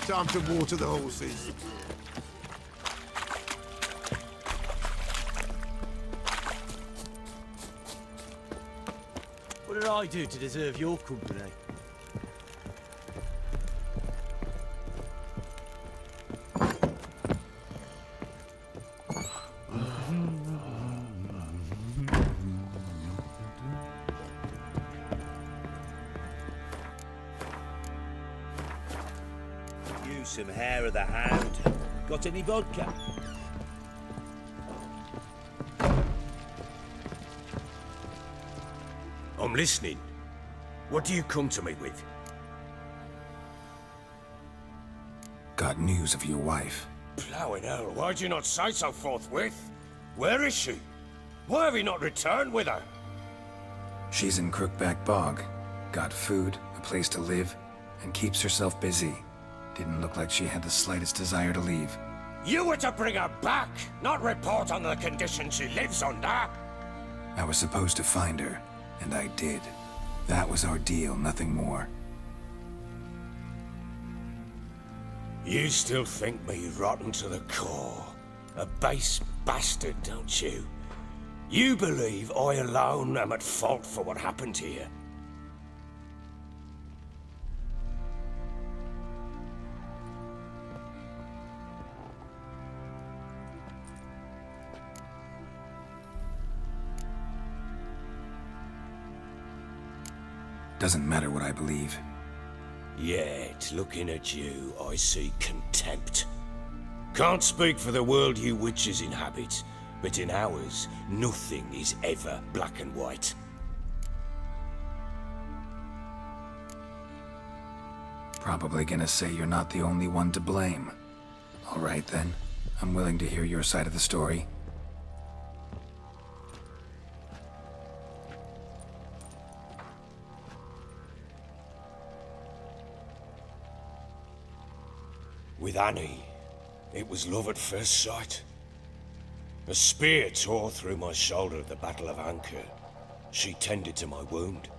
Time to water the horses. What did I do to deserve your company? Use some hair of the hound. Got any vodka? I'm listening. What do you come to me with? Got news of your wife. Plowing hell, why'd you not say so forthwith? Where is she? Why have you not returned with her? She's in Crookback Bog. Got food, a place to live, and keeps herself busy. Didn't look like she had the slightest desire to leave. You were to bring her back, not report on the conditions she lives under. I was supposed to find her, and I did. That was our deal, nothing more. You still think me rotten to the core. A base bastard, don't you? You believe I alone am at fault for what happened here. Doesn't matter what I believe. Yet, looking at you, I see contempt. Can't speak for the world you witches inhabit, but in ours, nothing is ever black and white. Probably gonna say you're not the only one to blame. All right then, I'm willing to hear your side of the story. With Annie, it was love at first sight. A spear tore through my shoulder at the Battle of Anchor. She tended to my wound.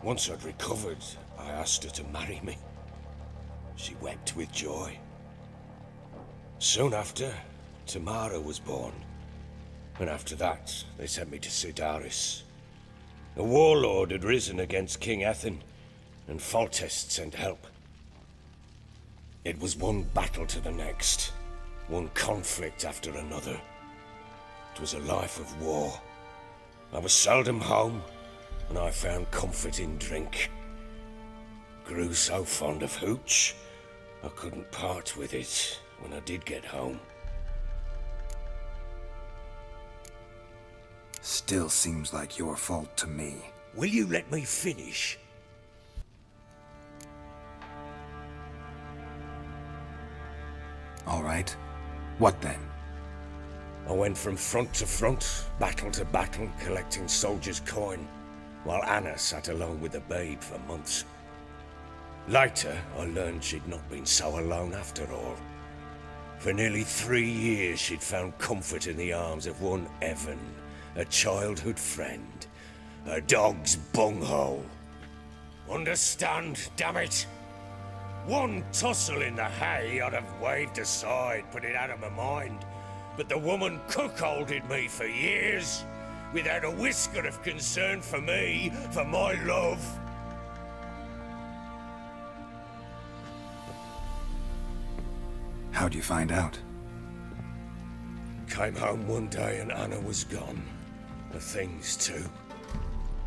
Once I'd recovered, I asked her to marry me. She wept with joy. Soon after, Tamara was born. And after that, they sent me to Sidaris. A warlord had risen against King Ethan, and Foltest sent help. It was one battle to the next, one conflict after another. It was a life of war. I was seldom home, and I found comfort in drink. Grew so fond of hooch, I couldn't part with it when I did get home. Still seems like your fault to me. Will you let me finish? All right. What then? I went from front to front, battle to battle, collecting soldiers' coin, while Anna sat alone with the babe for months. Later, I learned she'd not been so alone after all. For nearly 3 years, she'd found comfort in the arms of one Evan, a childhood friend, a dog's bunghole. Understand, damn it? One tussle in the hay I'd have waved aside, put it out of my mind. But the woman cuckolded me for years, without a whisker of concern for me, for my love. How'd you find out? Came home one day and Anna was gone. The things too.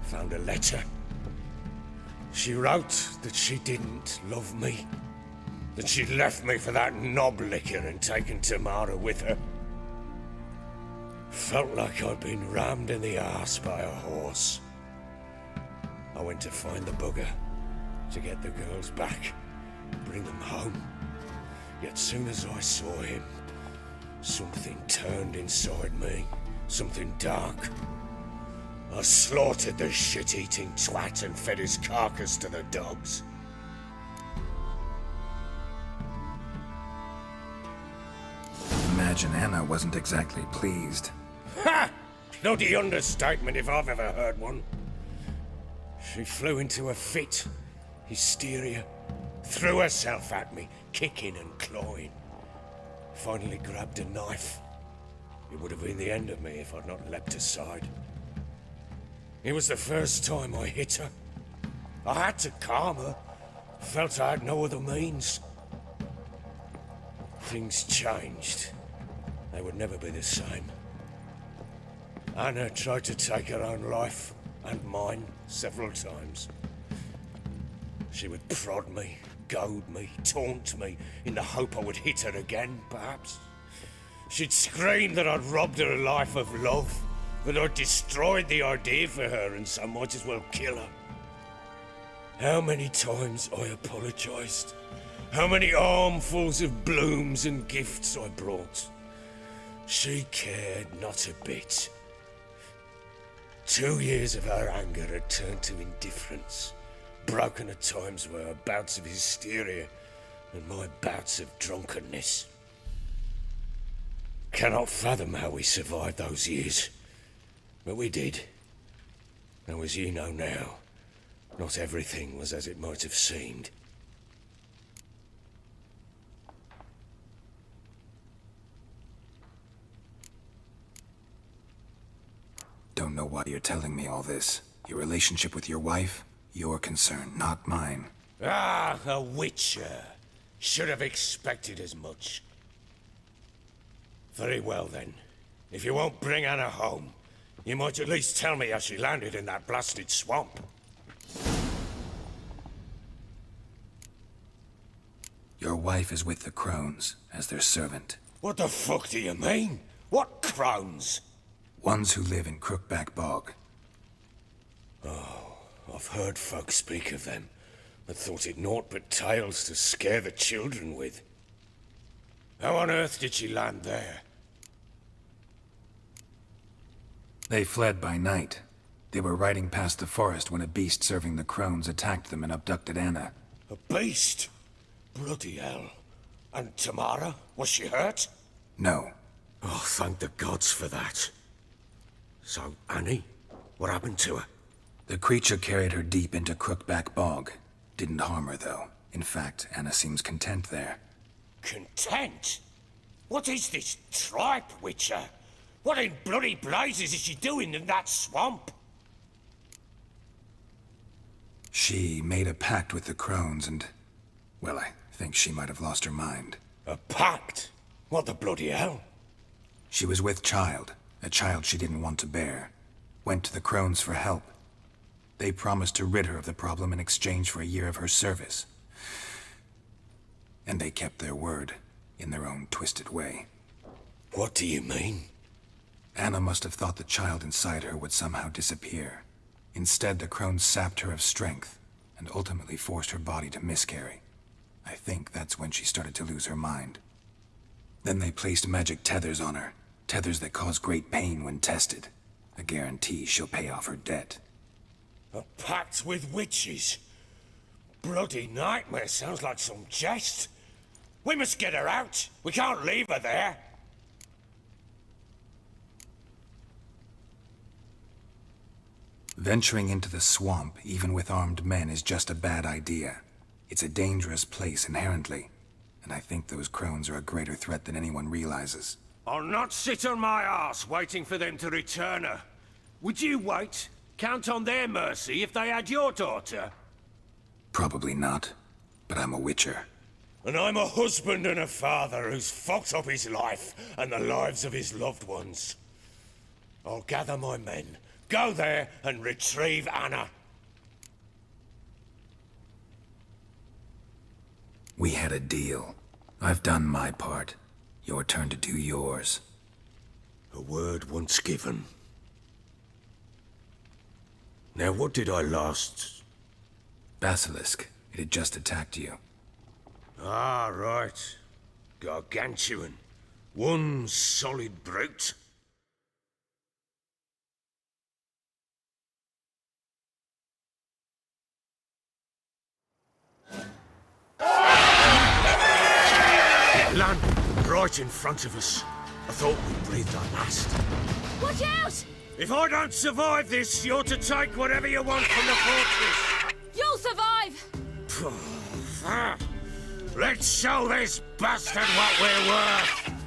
Found a letter. She wrote that she didn't love me. That she'd left me for that knob licker and taken Tamara with her. Felt like I'd been rammed in the arse by a horse. I went to find the bugger, to get the girls back, bring them home. Yet soon as I saw him, something turned inside me, something dark. I slaughtered the shit-eating twat and fed his carcass to the dogs. Imagine Anna wasn't exactly pleased. Ha! Bloody understatement if I've ever heard one. She flew into a fit, hysteria, threw herself at me, kicking and clawing. Finally grabbed a knife. It would have been the end of me if I'd not leapt aside. It was the first time I hit her. I had to calm her. Felt I had no other means. Things changed. They would never be the same. Anna tried to take her own life, and mine, several times. She would prod me, goad me, taunt me, in the hope I would hit her again, perhaps. She'd scream that I'd robbed her life of love, that I'd destroyed the idea for her and so might as well kill her. How many times I apologized. How many armfuls of blooms and gifts I brought. She cared not a bit. 2 years of her anger had turned to indifference, broken at times by her bouts of hysteria and my bouts of drunkenness. Cannot fathom how we survived those years, but we did. Now, as you know now, not everything was as it might have seemed. Don't know why you're telling me all this. Your relationship with your wife? Your concern, not mine. Ah, a witcher. Should have expected as much. Very well then. If you won't bring Anna home, you might at least tell me how she landed in that blasted swamp. Your wife is with the crones, as their servant. What the fuck do you mean? What crones? Ones who live in Crookback Bog. Oh, I've heard folk speak of them, but thought it naught but tales to scare the children with. How on earth did she land there? They fled by night. They were riding past the forest when a beast serving the crones attacked them and abducted Anna. A beast? Bloody hell. And Tamara? Was she hurt? No. Oh, thank the gods for that. So, Annie? What happened to her? The creature carried her deep into Crookback Bog. Didn't harm her, though. In fact, Anna seems content there. Content? What is this tripe, Witcher? What in bloody blazes is she doing in that swamp? She made a pact with the crones and... well, I think she might have lost her mind. A pact? What the bloody hell? She was with child, a child she didn't want to bear. Went to the crones for help. They promised to rid her of the problem in exchange for a year of her service. And they kept their word, in their own twisted way. What do you mean? Anna must have thought the child inside her would somehow disappear. Instead, the crones sapped her of strength, and ultimately forced her body to miscarry. I think that's when she started to lose her mind. Then they placed magic tethers on her, tethers that cause great pain when tested. A guarantee she'll pay off her debt. A pact with witches? Bloody nightmare, sounds like some jest. We must get her out. We can't leave her there. Venturing into the swamp, even with armed men, is just a bad idea. It's a dangerous place inherently, and I think those crones are a greater threat than anyone realizes. I'll not sit on my arse waiting for them to return her. Would you wait? Count on their mercy if they had your daughter? Probably not, but I'm a witcher. And I'm a husband and a father who's fucked up his life and the lives of his loved ones. I'll gather my men, go there and retrieve Anna. We had a deal. I've done my part. Your turn to do yours. A word once given. Now what did I last... Basilisk. It had just attacked you. Ah, right. Gargantuan. One solid brute. Land right in front of us. I thought we breathed our last. Watch out! If I don't survive this, you're to take whatever you want from the fortress. You'll survive! Let's show this bastard what we're worth!